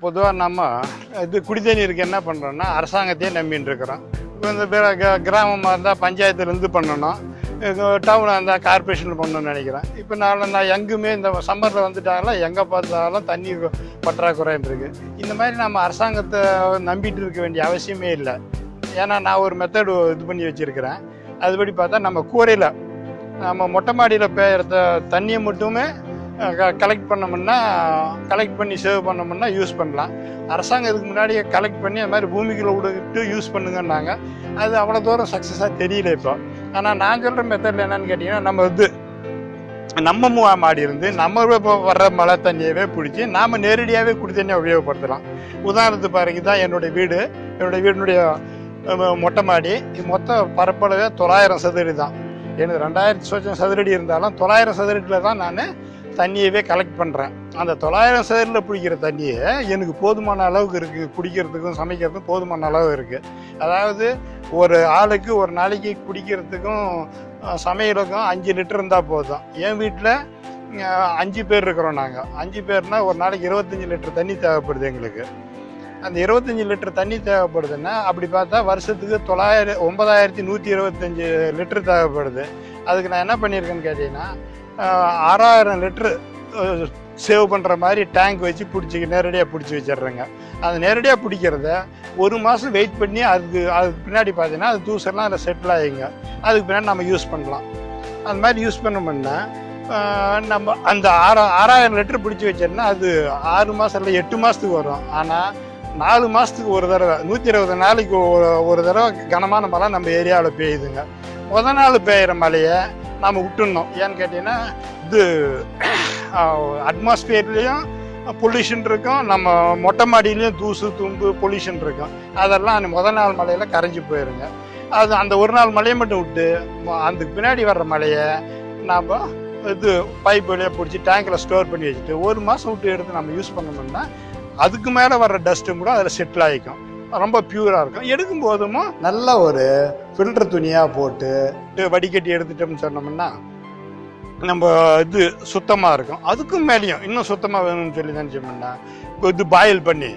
பொதுவாக நம்ம இது குடித்தண்ணீருக்கு என்ன பண்ணுறோன்னா அரசாங்கத்தையே நம்பின்னு இருக்கிறோம். இப்போ இந்த கிராமமாக இருந்தால் பஞ்சாயத்துலேருந்து பண்ணணும், டவுனாக இருந்தால் கார்பரேஷனில் பண்ணணும்னு நினைக்கிறேன். இப்போ நான் எங்குமே இந்த சம்மரில் வந்துட்டாலும் எங்கே பார்த்தாலும் தண்ணி பற்றாக்குறைன்னு இருக்குது. இந்த மாதிரி நம்ம அரசாங்கத்தை நம்பிட்டு இருக்க வேண்டிய அவசியமே இல்லை. ஏன்னா நான் ஒரு மெத்தடு இது பண்ணி வச்சுருக்கிறேன். அதுபடி பார்த்தா நம்ம கூரையில் நம்ம மொட்டை மாடியில் பெய்கிற தண்ணியை மட்டுமே கலெக்ட் பண்ணி சேவ் பண்ணோம்னா யூஸ் பண்ணலாம். அரசாங்கம் இதுக்கு முன்னாடியே கலெக்ட் பண்ணி அது மாதிரி பூமிக்குள்ளே விட்டு யூஸ் பண்ணுங்கன்னாங்க. அது அவ்வளோ தூரம் சக்ஸஸாக தெரியல இப்போ. ஆனால் நான் சொல்கிற மெத்தடில் என்னென்னு கேட்டிங்கன்னா, நம்ம மாடி இருந்து நம்ம வர்ற மழை தண்ணியவே பிடிச்சி நாம் நேரடியாகவே குடி தண்ணியை உபயோகப்படுத்தலாம். உதாரணத்துக்கு பாருங்க, தான் என்னுடைய வீடினுடைய மொட்டை மாடி. மொத்த பரப்பளவே 900 சதுரடி தான். எனக்கு 2000 சதுரடி இருந்தாலும் 900 சதுரடியில் தான் நான் தண்ணியவே கலெக்ட் பண்ணுறேன். அந்த 900 சதுரடியில் பிடிக்கிற தண்ணியை எனக்கு போதுமான அளவுக்கு இருக்குது. குடிக்கிறதுக்கும் சமைக்கிறதுக்கும் போதுமான அளவு இருக்குது. அதாவது ஒரு ஆளுக்கு ஒரு நாளைக்கு குடிக்கிறதுக்கும் சமையலுக்கும் 5 லிட்டர் இருந்தால் போதும். என் வீட்டில் 5 பேர் இருக்கிறோம். நாங்கள் 5 பேர்னால் ஒரு நாளைக்கு 25 லிட்டர் தண்ணி தேவைப்படுது எங்களுக்கு. அந்த 25 லிட்டர் தண்ணி தேவைப்படுதுன்னா அப்படி பார்த்தா வருஷத்துக்கு 9125 லிட்டர் தேவைப்படுது. அதுக்கு நான் என்ன பண்ணியிருக்கேன்னு கேட்டிங்கன்னா, 6000 லிட்டரு சேவ் பண்ணுற மாதிரி டேங்க் வச்சு நேரடியாக பிடிச்சி வச்சிடுறேங்க. அது நேரடியாக பிடிக்கிறத ஒரு மாதம் வெயிட் பண்ணி அதுக்கு பின்னாடி பார்த்தீங்கன்னா அது தூசெல்லாம் அதில் செட்டில் ஆகிங்க. அதுக்கு பின்னாடி நம்ம யூஸ் பண்ணலாம். அந்த மாதிரி யூஸ் பண்ணோம்னா நம்ம அந்த 6000 லிட்டர் பிடிச்சி வச்சோம்னா அது 6 மாதம் இல்லை 8 மாதத்துக்கு வரும். ஆனால் 4 மாதத்துக்கு ஒரு தடவை 120 நாளைக்கு ஒரு தடவை கனமான மழை நம்ம ஏரியாவில் பெய்யுதுங்க. முதல் நாள் பெய்கிற மழையை நாம் விட்டுடணும். ஏன்னு கேட்டிங்கன்னா, இது அட்மாஸ்பியர்லேயும் பொல்யூஷன் இருக்கும், நம்ம மொட்டை மாடியிலையும் தூசு தும்பு பொல்யூஷன் இருக்கும். அதெல்லாம் முதல் நாள் மழையில் கரைஞ்சி போயிருங்க. அது அந்த ஒரு நாள் மழையை மட்டும் விட்டு அதுக்கு பின்னாடி வர்ற மழையை நாம் இது பைப் வழியாக பிடிச்சி டேங்கில் ஸ்டோர் பண்ணி வச்சுட்டு ஒரு மாதம் விட்டு எடுத்து நம்ம யூஸ் பண்ணோம்னா அதுக்கு மேலே வர்ற டஸ்ட்டும் கூட அதில் செட்டில் ஆகிக்கும். ரொம்ப பியூராக இருக்கும். எடுக்கும் போதும் நல்ல ஒரு ஃபில்டர் துணியாக போட்டு வடிகட்டி எடுத்துட்டோம்னு சொன்னோம்னா நம்ம இது சுத்தமாக இருக்கும். அதுக்கும் மேலேயும் இன்னும் சுத்தமாக வேணும்னு சொல்லி நினச்சோம்னா இது பாயில் பண்ணி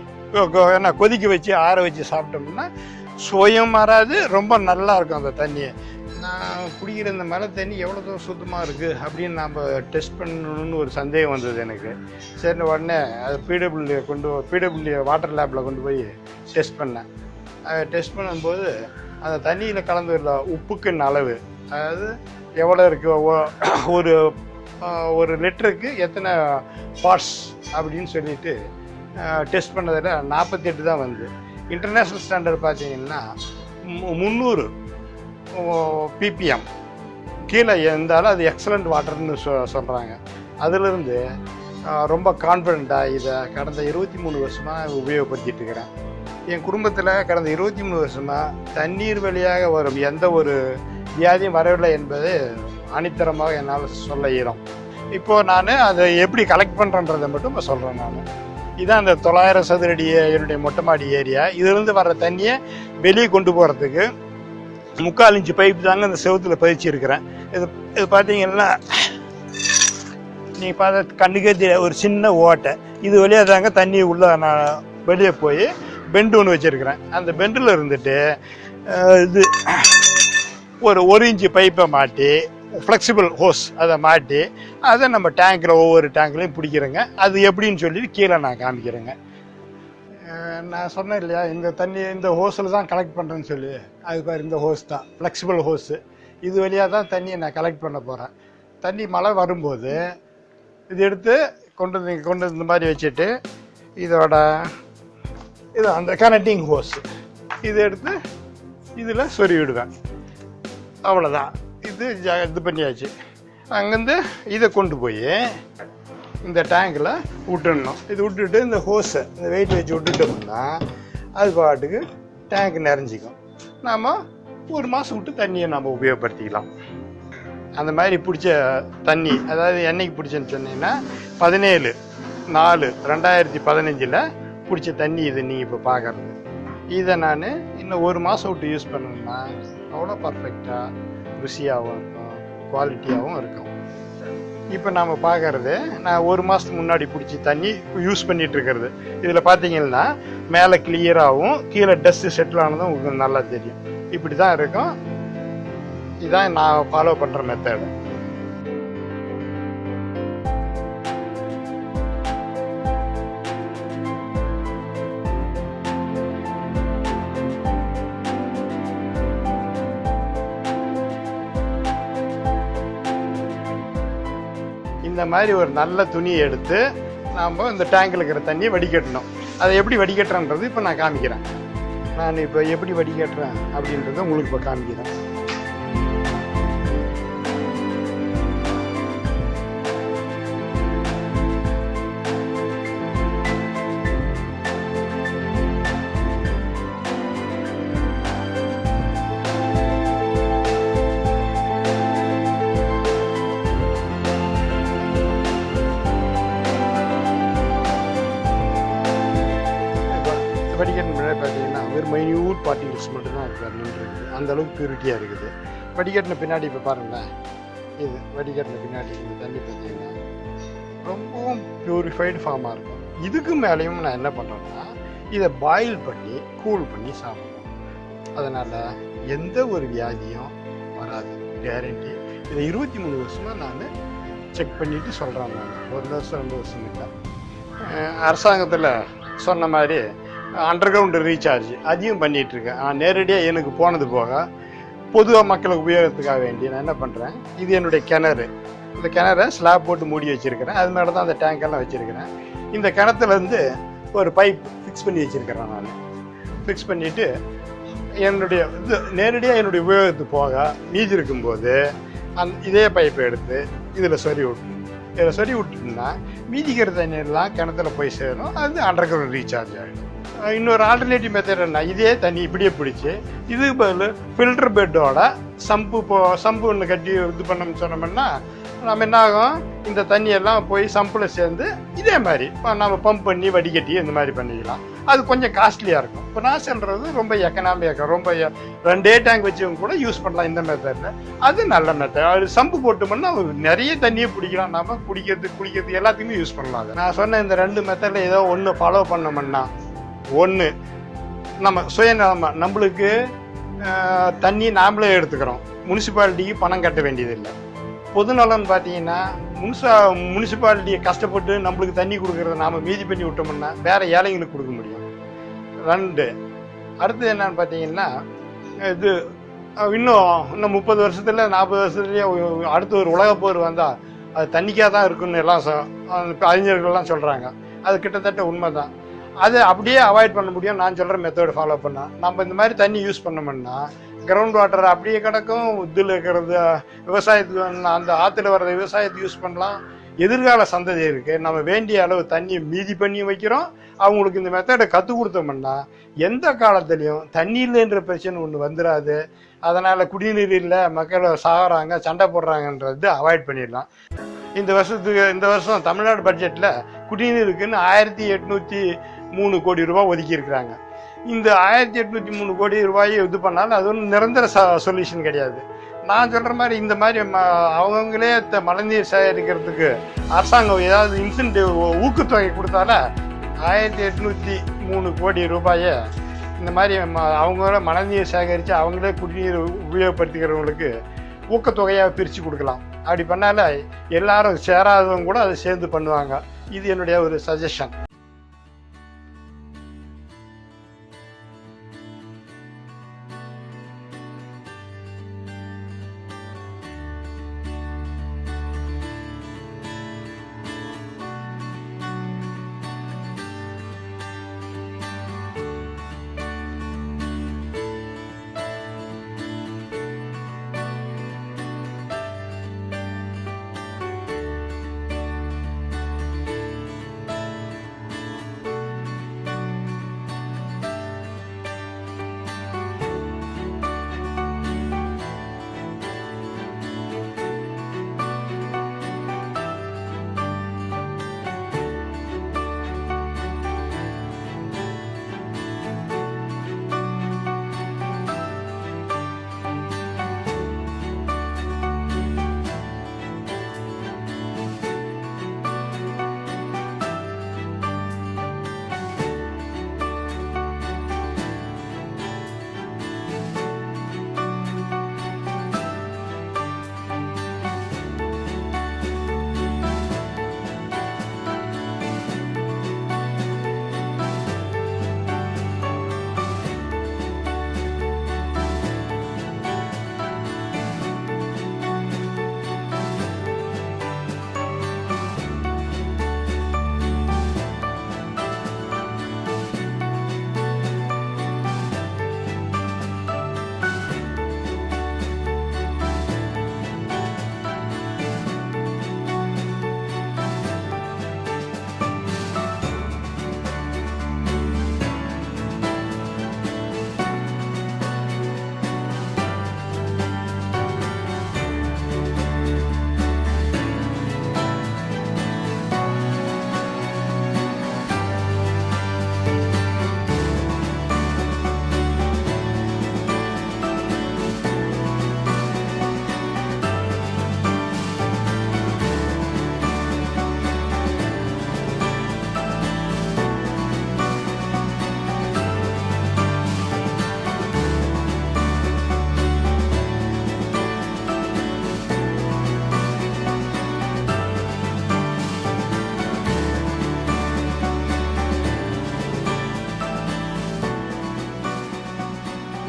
என்ன கொதிக்க வச்சு ஆற வச்சு சாப்பிட்டோம்னா சுயம் மாறாது, ரொம்ப நல்லா இருக்கும் அந்த தண்ணியை. நான் குடிக்கிற இந்த மழை தண்ணி எவ்வளோ தூரம் சுத்தமாக இருக்குது அப்படின்னு நாம் டெஸ்ட் பண்ணணும்னு ஒரு சந்தேகம் வந்தது எனக்கு. சரி, உடனே அது பிடபிள்யூ வாட்டர் லேபில் கொண்டு போய் டெஸ்ட் பண்ணேன். டெஸ்ட் பண்ணும்போது அந்த தண்ணியில் கலந்துள்ள உப்புக்குன்னு அளவு, அதாவது எவ்வளோ இருக்குது ஒரு லிட்டருக்கு எத்தனை பார்ட்ஸ் அப்படின்னு சொல்லிட்டு டெஸ்ட் பண்ணதில் 48 தான் வந்து. இன்டர்நேஷ்னல் ஸ்டாண்டர்ட் பார்த்தீங்கன்னா 300 ppm கீழே இருந்தாலும் அது எக்ஸலண்ட் வாட்டர்னு சொல்கிறாங்க. அதிலிருந்து ரொம்ப கான்ஃபிடெண்ட்டாக இதை கடந்த 23 வருஷமாக உபயோகப்படுத்திட்டு இருக்கிறேன். என் குடும்பத்தில் கடந்த 23 வருஷமாக தண்ணீர் வழியாக வரும் எந்த ஒரு வியாதியும் வரவில்லை என்பது அணித்தரமாக என்னால் சொல்ல இயலும். இப்போது நான் அதை எப்படி கலெக்ட் பண்ணுறேன்றதை மட்டும் இப்போ சொல்கிறேன். நான் இதான் அந்த 900 சதுரடி என்னுடைய மொட்டை மாடி ஏரியா. இதிலிருந்து வர்ற தண்ணியை வெளியே கொண்டு போகிறதுக்கு 3/4 இன்ச்சு பைப் தாங்க இந்த செவத்தில் பதிச்சு இருக்கிறேன். இது பார்த்தீங்கன்னா நீங்கள் பார்த்த கண்ணுக்கே ஒரு சின்ன ஓட்டை. இது வழியாக தாங்க தண்ணி உள்ள நான் வெளியே போய் பெண்டு ஒன்று வச்சுருக்கிறேன். அந்த பெண்டில் இருந்துட்டு இது ஒரு 1 இன்ச்சு பைப்பை மாட்டி ஃப்ளெக்சிபிள் ஹோஸ் அதை மாட்டி அதை நம்ம டேங்கில் ஒவ்வொரு டேங்க்லையும் பிடிக்கிறேங்க. அது எப்படின்னு சொல்லிட்டு கீழே நான் காமிக்கிறேங்க. நான் சொன்னேன் இல்லையா, இந்த தண்ணி இந்த ஹோஸில் தான் கலெக்ட் பண்ணுறேன்னு சொல்லி. அது பாரு, இந்த ஹோஸ் தான் ஃப்ளெக்சிபிள் ஹோஸு. இது வழியாக தான் தண்ணியை நான் கலெக்ட் பண்ண போகிறேன். தண்ணி மழை வரும்போது இது எடுத்து கொண்டு இந்த மாதிரி வச்சுட்டு இது அந்த கனெக்டிங் ஹோஸ் இது எடுத்து இதில் சொருவி விடுவேன். அவ்வளோதான். இது பண்ணியாச்சு. அங்கேருந்து இதை கொண்டு போய் இந்த டேங்கில் விட்டுடணும். இது விட்டுட்டு இந்த ஹோஸை இந்த வெயிட் வச்சு விட்டுட்டோம்னா அது பாட்டுக்கு டேங்க் நிறைஞ்சிக்கும். நாம் ஒரு மாதம் விட்டு தண்ணியை நம்ம உபயோகப்படுத்திக்கலாம். அந்த மாதிரி பிடிச்ச தண்ணி, அதாவது என்னைக்கு பிடிச்சேன்னு சொன்னீங்கன்னா 17/4/2015 பிடிச்ச தண்ணி இது நீங்கள் இப்போ பார்க்குறது. இதை நான் இன்னும் ஒரு மாதம் விட்டு யூஸ் பண்ணணும்னா அவ்வளோ பர்ஃபெக்டாக ருசியாகவும் இருக்கும், குவாலிட்டியாகவும் இருக்கும். இப்போ நாம் பார்க்கறது நான் 1 மாதத்துக்கு முன்னாடி பிடிச்சி தண்ணி யூஸ் பண்ணிட்டு இருக்கிறது. இதில் பார்த்தீங்கன்னா மேலே கிளியராகவும் கீழே டஸ்ட்டு செட்டில் ஆனதும் உங்களுக்கு நல்லா தெரியும். இப்படி தான் இருக்கும். இதுதான் நான் ஃபாலோ பண்ணுற மெத்தடு. இந்த மாதிரி ஒரு நல்ல துணியை எடுத்து நாம் இந்த டேங்கில் இருக்கிற தண்ணியை வடிகட்டணும். அதை எப்படி வடிகட்டுறன்றது இப்போ நான் காமிக்கிறேன். நான் இப்போ எப்படி வடிகட்டுறேன் அப்படின்றத உங்களுக்கு இப்போ காமிக்கிறேன். வடிகட்டின பின்னாடி பார்த்தீங்கன்னா வெறும் மைன்யூட் பார்ட்டிகல்ஸ் மட்டும்தான் இருக்குது. அந்த அளவுக்கு பியூரிட்டியாக இருக்குது. வடிகட்டின பின்னாடி இப்போ பாருங்களேன், இது வடிகட்டின பின்னாடி இந்த தண்ணி பார்த்தீங்கன்னா ரொம்பவும் பியூரிஃபைடு ஃபார்மாக இருக்கும். இதுக்கு மேலேயும் நான் என்ன பண்ணுறேன்னா இதை பாயில் பண்ணி கூல் பண்ணி சாப்பிடுவோம். அதனால் எந்த ஒரு வியாதியும் வராது, கேரண்டி. இதை 23 வருஷமாக நான் செக் பண்ணிவிட்டு சொல்கிறேன். நான் 1 வருஷம் 2 வருஷம் இல்லை. அரசாங்கத்தில் சொன்ன மாதிரி அண்டர் கிரவுண்டு ரீசார்ஜ் அதையும் பண்ணிகிட்ருக்கேன். நான் நேரடியாக எனக்கு போனது போக பொதுவாக மக்களுக்கு உபயோகத்துக்காக வேண்டி நான் என்ன பண்ணுறேன், இது என்னுடைய கிணறு. இந்த கிணறை ஸ்லாப் போட்டு மூடி வச்சுருக்கிறேன். அது மேலே தான் அந்த டேங்கெல்லாம் வச்சுருக்கிறேன். இந்த கிணத்துலேருந்து ஒரு பைப் ஃபிக்ஸ் பண்ணி வச்சுருக்கிறேன். நான் ஃபிக்ஸ் பண்ணிவிட்டு என்னுடைய இது நேரடியாக என்னுடைய உபயோகத்துக்கு போக மீதி இருக்கும்போது இதே பைப்பை எடுத்து இதில் சொறி விட்டணும். இதில் சொறி விட்டுட்டுன்னா மீதிக்கிற தண்ணீர்லாம் கிணத்துல போய் சேரும். அது அண்டர் கிரவுண்ட் ரீசார்ஜ் ஆகிடும். இன்னொரு ஆல்டர்னேட்டிவ் மெத்தட் என்ன, இதே தண்ணி இப்படியே பிடிச்சி இதுக்கு பதில் ஃபில்டர் பெட்டோட சம்பு ஒன்று கட்டி இது பண்ணோம்னு சொன்னோம்னா நம்ம என்ன ஆகும், இந்த தண்ணியெல்லாம் போய் சம்பில் சேர்ந்து இதே மாதிரி நம்ம பம்ப் பண்ணி வடிகட்டி இந்த மாதிரி பண்ணிக்கலாம். அது கொஞ்சம் காஸ்ட்லியாக இருக்கும். இப்போ நான் சொல்கிறது ரொம்ப எக்கனாமியாக, ரொம்ப 2 டேங்க் வச்சவங்க கூட யூஸ் பண்ணலாம் இந்த மெத்தடில். அது நல்ல மெத்தட். அது சம்பு போட்டோம்னா நிறைய தண்ணியை பிடிக்கலாம். நம்ம குடிக்கிறதுக்கு எல்லாத்துக்குமே யூஸ் பண்ணலாம். அது நான் சொன்ன இந்த 2 மெத்தடில் ஏதோ ஒன்று ஃபாலோ பண்ணோம்னா, ஒன்று நம்ம சுயநலமாக நம்மளுக்கு தண்ணி நாமளே எடுத்துக்கிறோம். முனிசிபாலிட்டிக்கு பணம் கட்ட வேண்டியதில்லை. பொதுநலன்னு பார்த்தீங்கன்னா முனிசிபாலிட்டியை கஷ்டப்பட்டு நம்மளுக்கு தண்ணி கொடுக்குறத நாம் மீதி பண்ணி விட்டோம்னா வேறு ஏழைங்களுக்கு கொடுக்க முடியும். 2 அடுத்தது என்னன்னு பார்த்தீங்கன்னா, இது இன்னும் 30 வருஷத்துல 40 வருஷத்துலேயே அடுத்த ஒரு உலகப் போர் வந்தால் அது தண்ணிக்காக தான் இருக்குன்னு எல்லாம் அறிஞர்கள்லாம் சொல்கிறாங்க. அது கிட்டத்தட்ட உண்மை தான். அதை அப்படியே அவாய்ட் பண்ண முடியும். நான் சொல்கிற மெத்தட் ஃபாலோ பண்ணால் நம்ம இந்த மாதிரி தண்ணி யூஸ் பண்ணோம்னா கிரவுண்ட் வாட்டர் அப்படியே கிடக்கும். இதில் இருக்கிறது விவசாயத்துக்கு, அந்த ஆற்றுல வர்ற விவசாயத்துக்கு யூஸ் பண்ணலாம். எதிர்கால சந்ததி இருக்குது. நம்ம வேண்டிய அளவு தண்ணியை மீதி பண்ணி வைக்கிறோம். அவங்களுக்கு இந்த மெத்தடை கற்றுக் கொடுத்தோம்னா எந்த காலத்துலேயும் தண்ணி இல்லைன்ற பிரச்சனை ஒன்று வந்துடாது. அதனால் குடிநீர் இல்லை, மக்கள் சாகுறாங்க, சண்டை போடுறாங்கன்றது அவாய்ட் பண்ணிடலாம். இந்த வருஷம் தமிழ்நாடு பட்ஜெட்டில் குடிநீருக்குன்னு 1803 கோடி ரூபாய் ஒதுக்கி இருக்கிறாங்க. இந்த 1803 கோடி ரூபாயை இது பண்ணாலும் அது ஒன்றும் நிரந்தர சொல்யூஷன் கிடையாது. நான் சொல்கிற மாதிரி இந்த மாதிரி அவங்கவுங்களே மழைநீர் சேகரிக்கிறதுக்கு அரசாங்கம் ஏதாவது இன்சென்டிவ் ஊக்கத்தொகை கொடுத்தால 1803 கோடி ரூபாயை இந்த மாதிரி அவங்கள மழைநீர் சேகரித்து அவங்களே குடிநீர் உபயோகப்படுத்திக்கிறவங்களுக்கு ஊக்கத்தொகையாக பிரித்து கொடுக்கலாம். அப்படி பண்ணால எல்லாரும் சேராதவங்க கூட அதை சேர்ந்து பண்ணுவாங்க. இது என்னுடைய ஒரு சஜஷன்.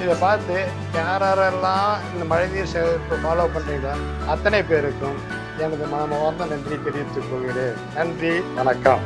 இதை பார்த்து யாரெல்லாம் இந்த மழைநீர் சேகரிப்பு ஃபாலோ பண்ணுறீங்களோ அத்தனை பேருக்கும் எனது மனமார்ந்த நன்றி தெரிவித்துக் கொள்கிறேன். நன்றி, வணக்கம்.